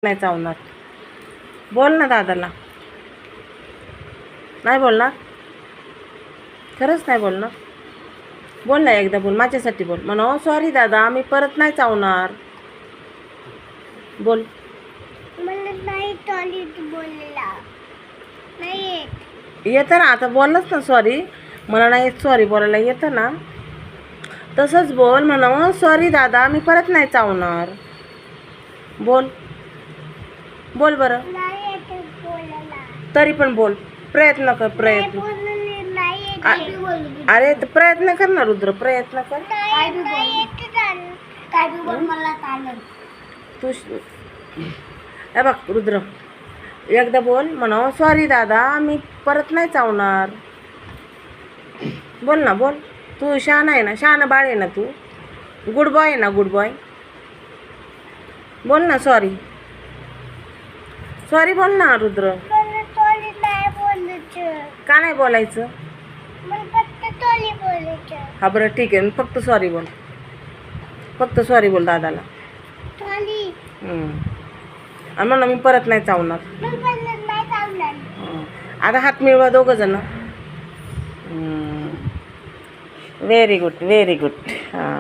नाही चावणार. बोल ना दादाला. नाही बोलणार, खरंच नाही बोलणार. बोल ना, एकदा बोल, माझ्यासाठी बोल. म्हणा सॉरी दादा, मी परत नाही चावणार. बोल. मला नाही टॉयलेट बोलला नाही येतं ना, आता बोललंच ना सॉरी. मला नाही सॉरी बोलायला येतं ना, तसंच बोल. म्हणा सॉरी दादा, मी परत नाही चावणार. बोल बोल बरं. नाही येत बोलायला. तरी पण बोल, प्रयत्न कर, प्रयत्न. नाही येत. अरे तर प्रयत्न कर ना रुद्र, प्रयत्न कर. काय बी बोल मला चालेल. तू हे बघ रुद्र, एकदा बोल. म्हणा सॉरी दादा, मी परत नाही चावणार. बोल ना, बोल. तू शहाणा आहे ना, शहाणा बाळ आहे ना तू, गुड बॉय आहे ना, गुड बॉय. बोल ना सॉरी, सॉरी बोल ना रुद्र. मला टॉयलेट नाही बोलायचं. का नाही बोलायचं? मला फक्त टॉयलेट बोलायचं. हा बरं ठीक आहे, फक्त सॉरी बोल, फक्त सॉरी बोल दादाला. टॉयलेट आणि म्हणा मी परत नाही चावणार. मला परत नाही चावणार. आता हात मिळवा दोघं जण. Very good, very good.